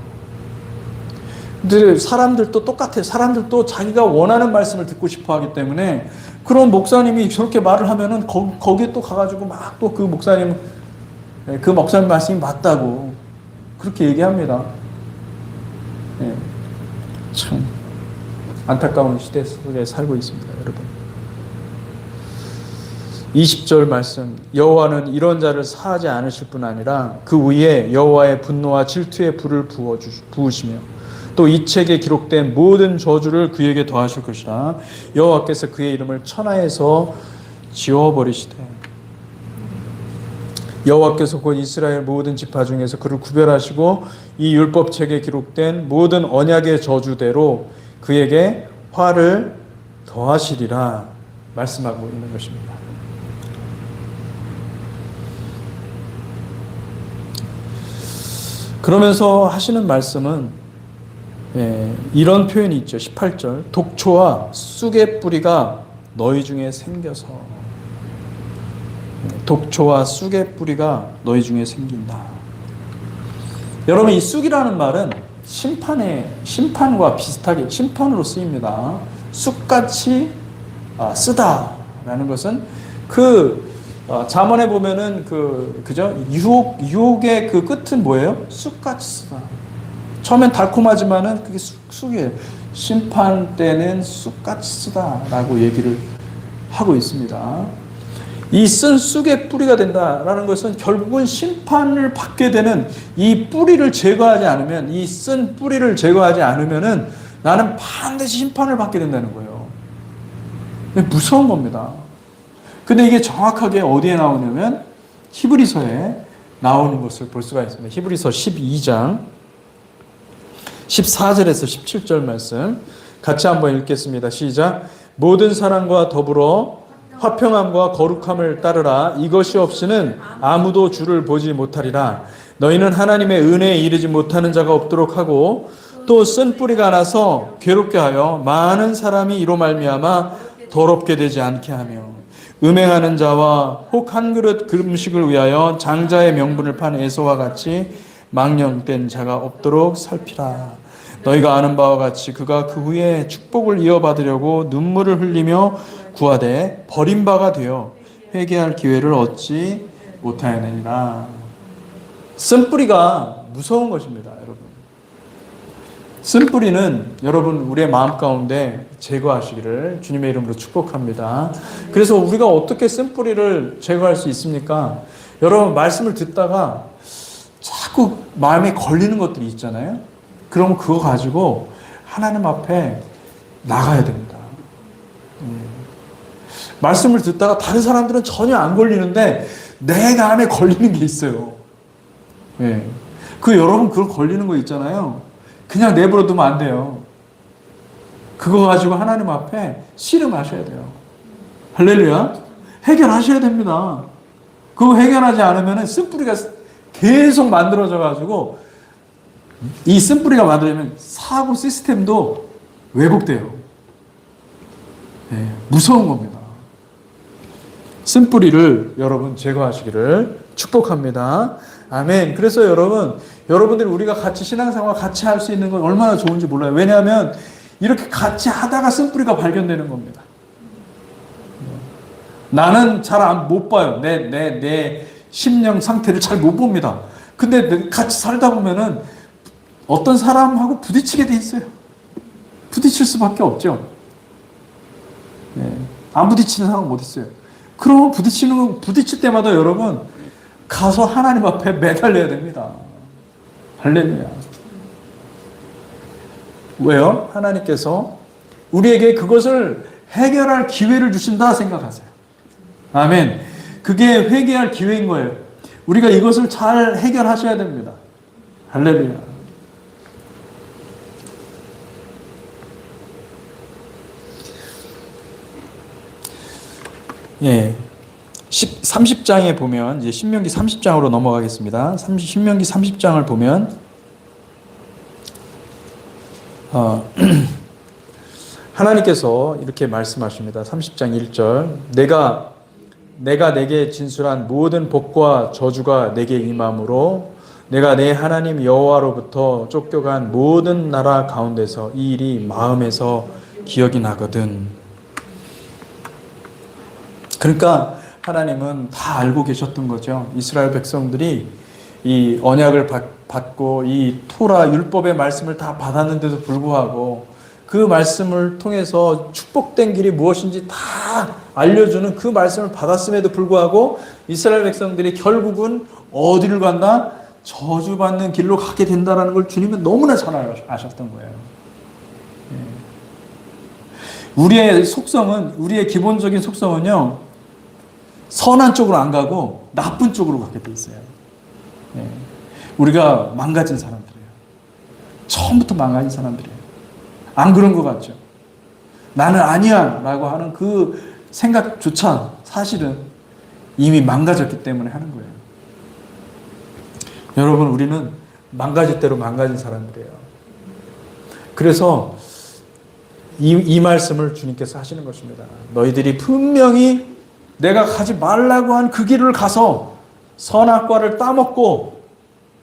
근데 사람들도 똑같아요. 사람들도 자기가 원하는 말씀을 듣고 싶어 하기 때문에 그런 목사님이 저렇게 말을 하면은 거기에 또 가가지고 막 또 그 목사님 말씀이 맞다고 그렇게 얘기합니다. 네. 참 안타까운 시대 속에 살고 있습니다, 여러분. 20절 말씀, 여호와는 이런 자를 사하지 않으실 뿐 아니라 그 위에 여호와의 분노와 질투의 불을 부으시며 또 이 책에 기록된 모든 저주를 그에게 더하실 것이라. 여호와께서 그의 이름을 천하에서 지워버리시되 여호와께서 곧 이스라엘 모든 지파 중에서 그를 구별하시고 이 율법책에 기록된 모든 언약의 저주대로 그에게 화를 더하시리라 말씀하고 있는 것입니다. 그러면서 하시는 말씀은 이런 표현이 있죠. 18절, 독초와 쑥의 뿌리가 너희 중에 생겨서, 독초와 쑥의 뿌리가 너희 중에 생긴다. 여러분, 이 쑥이라는 말은 심판과 비슷하게 심판으로 쓰입니다. 쑥같이 쓰다라는 것은 잠언에 보면은 그죠? 유혹의 그 끝은 뭐예요? 쑥같이 쓰다. 처음엔 달콤하지만은 그게 쑥이에요. 심판 때는 쑥같이 쓰다라고 얘기를 하고 있습니다. 이 쓴 쑥의 뿌리가 된다라는 것은 결국은 심판을 받게 되는 이 뿌리를 제거하지 않으면, 이 쓴 뿌리를 제거하지 않으면은 나는 반드시 심판을 받게 된다는 거예요. 무서운 겁니다. 근데 이게 정확하게 어디에 나오냐면 히브리서에 나오는 것을 볼 수가 있습니다. 히브리서 12장 14절에서 17절 말씀 같이 한번 읽겠습니다. 시작. 모든 사랑과 더불어 화평함과 거룩함을 따르라. 이것이 없이는 아무도 주를 보지 못하리라. 너희는 하나님의 은혜에 이르지 못하는 자가 없도록 하고 또 쓴 뿌리가 나서 괴롭게 하여 많은 사람이 이로 말미암아 더럽게 되지 않게 하며 음행하는 자와 혹 한 그릇 음식을 위하여 장자의 명분을 판 에서와 같이 망령된 자가 없도록 살피라. 너희가 아는 바와 같이 그가 그 후에 축복을 이어받으려고 눈물을 흘리며 구하되 버린 바가 되어 회개할 기회를 얻지 못하였느니라. 쓴뿌리가 무서운 것입니다, 여러분. 쓴뿌리는 여러분 우리의 마음 가운데 제거하시기를 주님의 이름으로 축복합니다. 그래서 우리가 어떻게 쓴뿌리를 제거할 수 있습니까? 여러분 말씀을 듣다가 자꾸 마음에 걸리는 것들이 있잖아요. 그러면 그거 가지고 하나님 앞에 나가야 됩니다. 말씀을 듣다가 다른 사람들은 전혀 안 걸리는데 내 마음에 걸리는 게 있어요. 여러분 그거 걸리는 거 있잖아요. 그냥 내버려 두면 안 돼요. 그거 가지고 하나님 앞에 씨름하셔야 돼요. 할렐루야. 해결하셔야 됩니다. 그거 해결하지 않으면 쓴뿌리가 계속 만들어져 가지고 이 쓴뿌리가 만들어지면 사고 시스템도 왜곡돼요. 무서운 겁니다. 쓴뿌리를 여러분 제거하시기를 축복합니다. 아멘. 그래서 여러분들이 우리가 같이 신앙생활 같이 할 수 있는 건 얼마나 좋은지 몰라요. 왜냐하면 이렇게 같이 하다가 쓴뿌리가 발견되는 겁니다. 나는 잘 못 봐요. 내 심령 상태를 잘 못 봅니다. 근데 같이 살다 보면은 어떤 사람하고 부딪히게 돼 있어요. 부딪힐 수밖에 없죠. 안 부딪히는 사람 못 있어요. 그럼 부딪힐 때마다 여러분 가서 하나님 앞에 매달려야 됩니다. 할렐루야. 왜요? 하나님께서 우리에게 그것을 해결할 기회를 주신다 생각하세요. 아멘. 그게 회개할 기회인 거예요. 우리가 이것을 잘 해결하셔야 됩니다. 할렐루야. 예. 30장에 보면, 이제 신명기 30장으로 넘어가겠습니다. 신명기 30장을 보면, 하나님께서 이렇게 말씀하십니다. 30장 1절. 내가 내게 진술한 모든 복과 저주가 내게 임함으로 내가 내 하나님 여호와로부터 쫓겨간 모든 나라 가운데서 이 일이 마음에서 기억이 나거든. 그러니까 하나님은 다 알고 계셨던 거죠. 이스라엘 백성들이 이 언약을 받고 이 토라 율법의 말씀을 다 받았는데도 불구하고 그 말씀을 통해서 축복된 길이 무엇인지 다 알려주는 그 말씀을 받았음에도 불구하고 이스라엘 백성들이 결국은 어디를 간다? 저주받는 길로 가게 된다는 걸 주님은 너무나 잘 아셨던 거예요. 우리의 속성은, 우리의 기본적인 속성은요, 선한 쪽으로 안 가고 나쁜 쪽으로 가게 돼 있어요. 우리가 망가진 사람들이에요. 처음부터 망가진 사람들이에요. 안 그런 것 같죠? 나는 아니야 라고 하는 그 생각조차 사실은 이미 망가졌기 때문에 하는 거예요. 여러분, 우리는 망가질 대로 망가진 사람들이에요. 그래서 이 말씀을 주님께서 하시는 것입니다. 너희들이 분명히 내가 가지 말라고 한 그 길을 가서 선악과를 따먹고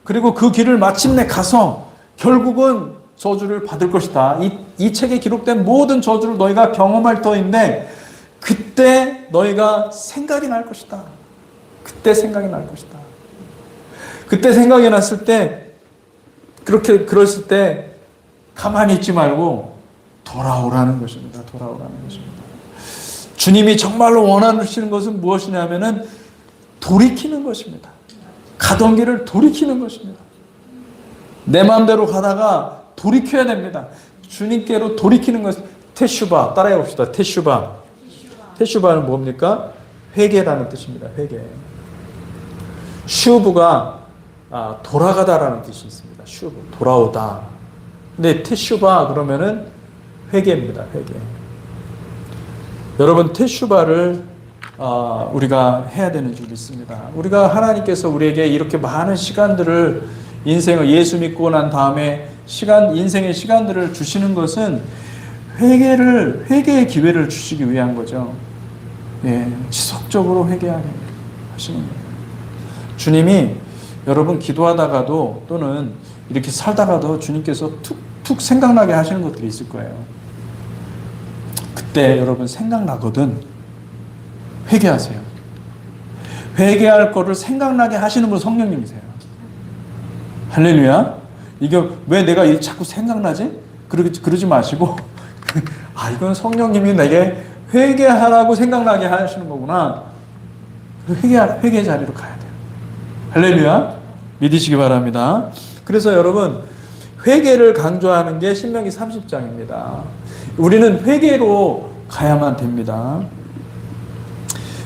그리고 그 길을 마침내 가서 결국은 저주를 받을 것이다. 이 책에 기록된 모든 저주를 너희가 경험할 터인데 그때 너희가 생각이 날 것이다. 그때 생각이 날 것이다. 그때 생각이 났을 때 그랬을 때 가만히 있지 말고 돌아오라는 것입니다. 돌아오라는 것입니다. 주님이 정말로 원하시는 것은 무엇이냐면은 돌이키는 것입니다. 가던 길을 돌이키는 것입니다. 내 마음대로 가다가 돌이켜야 됩니다. 주님께로 돌이키는 것은 테슈바, 따라해 봅시다. 테슈바. 테슈바는 뭡니까? 회개라는 뜻입니다. 회개. 슈브가 돌아가다라는 뜻이 있습니다. 슈브, 돌아오다. 근데 테슈바 그러면은 회개입니다. 회개. 여러분, 테슈바를 우리가 해야 되는 줄 믿습니다. 우리가 하나님께서 우리에게 이렇게 많은 시간들을 인생을 예수 믿고 난 다음에 인생의 시간들을 주시는 것은 회개의 기회를 주시기 위한 거죠. 예, 지속적으로 회개하게 하시는 거예요. 주님이 여러분 기도하다가도 또는 이렇게 살다가도 주님께서 툭툭 생각나게 하시는 것들이 있을 거예요. 그때 여러분 생각나거든 회개하세요. 회개할 거를 생각나게 하시는 분 성령님이세요. 할렐루야. 이게 왜 내가 자꾸 생각나지? 그러지 마시고 이건 성령님이 내게 회개하라고 생각나게 하시는 거구나. 회개 자리로 가야 돼요. 할렐루야. 믿으시기 바랍니다. 그래서 여러분 회개를 강조하는 게 신명기 30장입니다. 우리는 회개로 가야만 됩니다.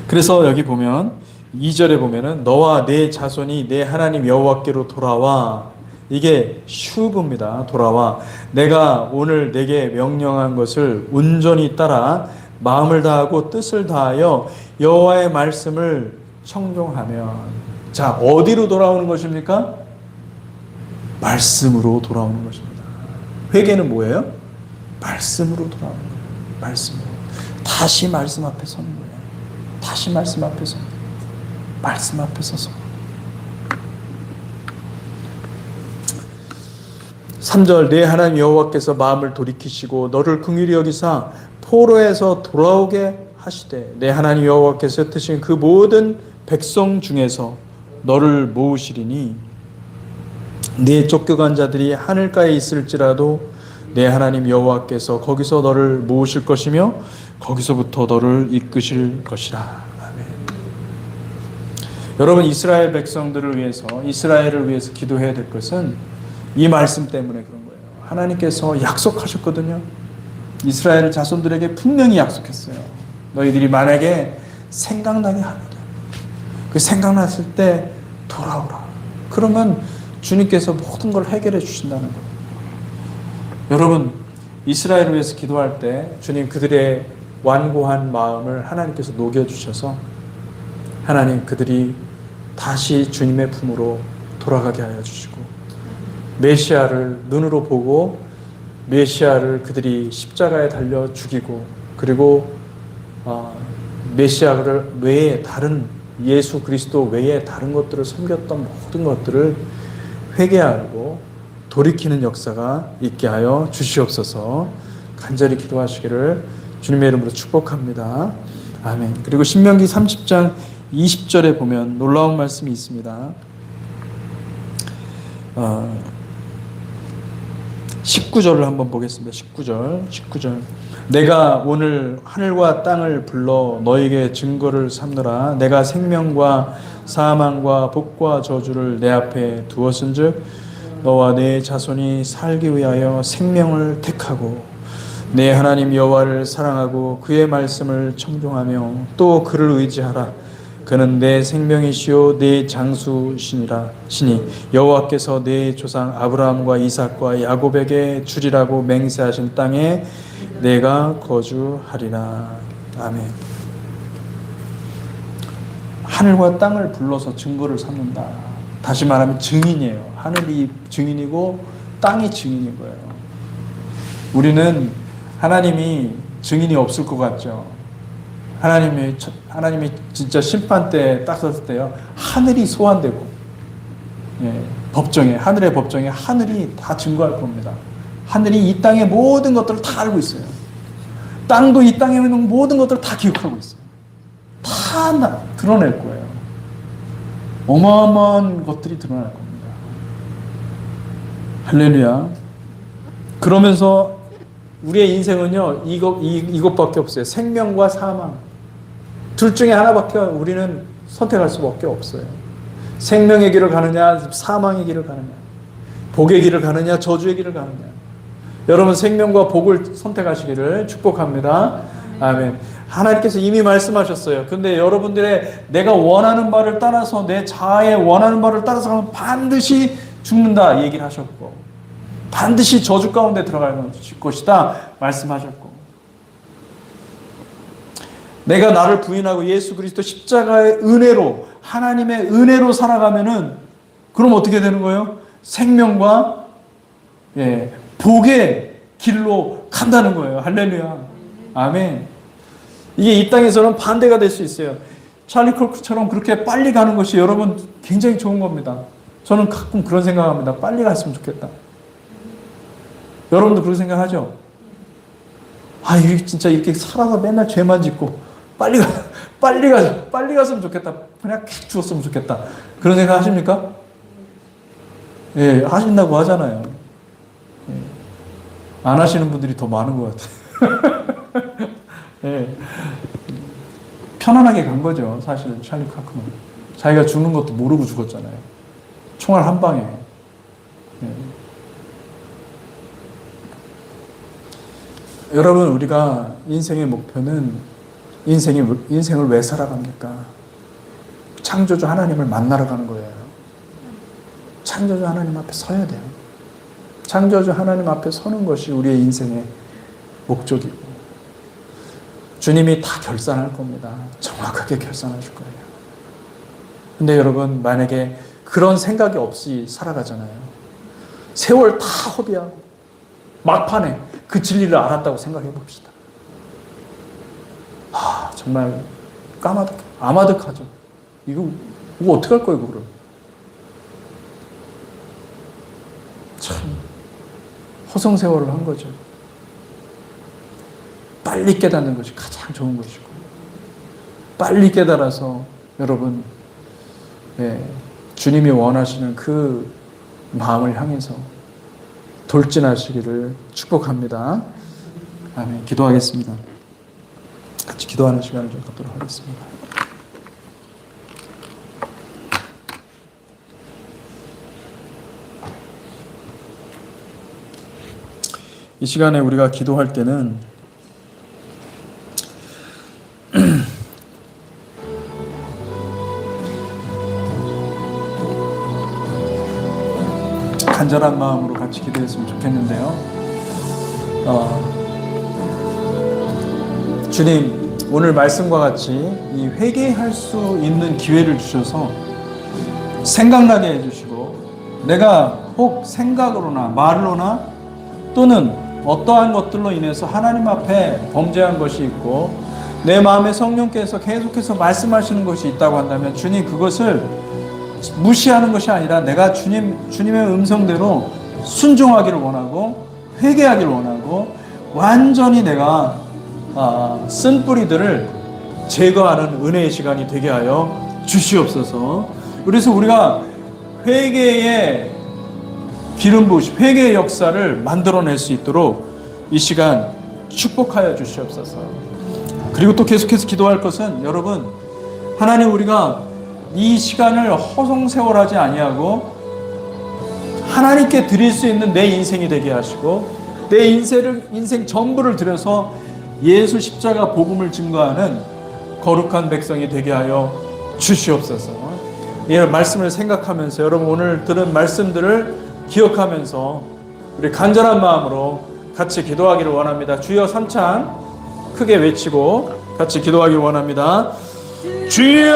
그래서 여기 보면 2절에 보면은 너와 내 자손이 내 하나님 여호와께로 돌아와. 이게 슈브입니다. 돌아와. 내가 오늘 내게 명령한 것을 온전히 따라 마음을 다하고 뜻을 다하여 여호와의 말씀을 청종하면. 자, 어디로 돌아오는 것입니까? 말씀으로 돌아오는 것입니다. 회개는 뭐예요? 말씀으로 돌아오는 거예요. 말씀으로. 다시 말씀 앞에 서는 거예요. 다시 말씀 앞에 서는 거예요. 말씀 앞에 서서. 3절 내 하나님 여호와께서 마음을 돌이키시고 너를 긍휼히 여기사 포로에서 돌아오게 하시되 내 하나님 여호와께서 흩으신 그 모든 백성 중에서 너를 모으시리니 네 쫓겨간 자들이 하늘가에 있을지라도 내 하나님 여호와께서 거기서 너를 모으실 것이며 거기서부터 너를 이끄실 것이라. 아멘. 여러분, 이스라엘 백성들을 위해서, 이스라엘을 위해서 기도해야 될 것은 이 말씀 때문에 그런 거예요. 하나님께서 약속하셨거든요. 이스라엘 자손들에게 분명히 약속했어요. 너희들이 만약에 생각나게 하면 그 생각났을 때 돌아오라. 그러면 주님께서 모든 걸 해결해 주신다는 거예요. 여러분, 이스라엘을 위해서 기도할 때 주님 그들의 완고한 마음을 하나님께서 녹여주셔서 하나님 그들이 다시 주님의 품으로 돌아가게 하여 주시고 메시아를 눈으로 보고 메시아를 그들이 십자가에 달려 죽이고 그리고 메시아를 외에 다른 예수 그리스도 외에 다른 것들을 섬겼던 모든 것들을 회개하고 돌이키는 역사가 있게 하여 주시옵소서. 간절히 기도하시기를 주님의 이름으로 축복합니다. 아멘. 그리고 신명기 30장 20절에 보면 놀라운 말씀이 있습니다. 19절을 한번 보겠습니다. 19절. 내가 오늘 하늘과 땅을 불러 너에게 증거를 삼느라 내가 생명과 사망과 복과 저주를 내 앞에 두었은즉 너와 내 자손이 살기 위하여 생명을 택하고 내 하나님 여호와를 사랑하고 그의 말씀을 청종하며 또 그를 의지하라. 그는 내 생명이시요 내 장수시니라. 시니 여호와께서 내 조상 아브라함과 이삭과 야곱에게 주리라고 맹세하신 땅에 내가 거주하리라. 아멘. 하늘과 땅을 불러서 증거를 삼는다. 다시 말하면 증인이에요. 하늘이 증인이고 땅이 증인인 거예요. 우리는 하나님이 증인이 없을 것 같죠. 하나님이 진짜 심판 때 딱 섰을 때요, 하늘이 소환되고, 법정에, 하늘의 법정에 하늘이 다 증거할 겁니다. 하늘이 이 땅의 모든 것들을 다 알고 있어요. 땅도 이 땅에 있는 모든 것들을 다 기억하고 있어요. 다 드러낼 거예요. 어마어마한 것들이 드러날 겁니다. 할렐루야. 그러면서 우리의 인생은요, 이것밖에 없어요. 생명과 사망. 둘 중에 하나밖에 우리는 선택할 수밖에 없어요. 생명의 길을 가느냐, 사망의 길을 가느냐, 복의 길을 가느냐, 저주의 길을 가느냐. 여러분, 생명과 복을 선택하시기를 축복합니다. 아멘. 하나님께서 이미 말씀하셨어요. 근데 여러분들의 내가 원하는 바를 따라서, 내 자아의 원하는 바를 따라서 하면 반드시 죽는다 얘기를 하셨고, 반드시 저주 가운데 들어갈 것이다 말씀하셨고, 내가 나를 부인하고 예수 그리스도 십자가의 은혜로, 하나님의 은혜로 살아가면은 그럼 어떻게 되는 거예요? 생명과 복의 길로 간다는 거예요. 할렐루야. 아멘. 이게 이 땅에서는 반대가 될 수 있어요. 찰리 콜크처럼 그렇게 빨리 가는 것이 여러분 굉장히 좋은 겁니다. 저는 가끔 그런 생각합니다. 빨리 갔으면 좋겠다. 여러분도 그런 생각하죠? 아, 이게 진짜 이렇게 살아서 맨날 죄만 짓고 빨리 갔으면 좋겠다. 그냥 킥 죽었으면 좋겠다. 그런 생각 하십니까? 예, 하신다고 하잖아요. 예. 안 하시는 분들이 더 많은 것 같아요. 예. 편안하게 간 거죠. 사실 찰리 카크는 자기가 죽는 것도 모르고 죽었잖아요. 총알 한 방에. 예. 여러분, 우리가 인생의 목표는 인생을 왜 살아갑니까? 창조주 하나님을 만나러 가는 거예요. 창조주 하나님 앞에 서야 돼요. 창조주 하나님 앞에 서는 것이 우리의 인생의 목적이고, 주님이 다 결산할 겁니다. 정확하게 결산하실 거예요. 근데 여러분, 만약에 그런 생각이 없이 살아가잖아요. 세월 다 허비하고 막판에 그 진리를 알았다고 생각해 봅시다. 정말 아마득하죠. 이거 어떻게 할 거예요, 그걸? 참 허송세월을 한 거죠. 빨리 깨닫는 것이 가장 좋은 것이고, 빨리 깨달아서 여러분, 주님이 원하시는 그 마음을 향해서 돌진하시기를 축복합니다. 아멘. 기도하겠습니다. 같이 기도하는 시간을 좀 갖도록 하겠습니다. 이 시간에 우리가 기도할 때는 간절한 마음으로 같이 기도했으면 좋겠는데요. 주님, 오늘 말씀과 같이 이 회개할 수 있는 기회를 주셔서 생각나게 해주시고, 내가 혹 생각으로나 말로나 또는 어떠한 것들로 인해서 하나님 앞에 범죄한 것이 있고 내 마음에 성령께서 계속해서 말씀하시는 것이 있다고 한다면, 주님, 그것을 무시하는 것이 아니라 내가 주님의 음성대로 순종하기를 원하고 회개하기를 원하고 완전히 내가 쓴 뿌리들을 제거하는 은혜의 시간이 되게 하여 주시옵소서. 그래서 우리가 회개의 기름 부으심, 회개의 역사를 만들어낼 수 있도록 이 시간 축복하여 주시옵소서. 그리고 또 계속해서 기도할 것은, 여러분, 하나님, 우리가 이 시간을 허송세월하지 아니하고 하나님께 드릴 수 있는 내 인생이 되게 하시고 내 인생 전부를 들여서 예수 십자가 복음을 증거하는 거룩한 백성이 되게 하여 주시옵소서. 이 말씀을 생각하면서, 여러분 오늘 들은 말씀들을 기억하면서 우리 간절한 마음으로 같이 기도하기를 원합니다. 주여 삼창 크게 외치고 같이 기도하기를 원합니다. 주여!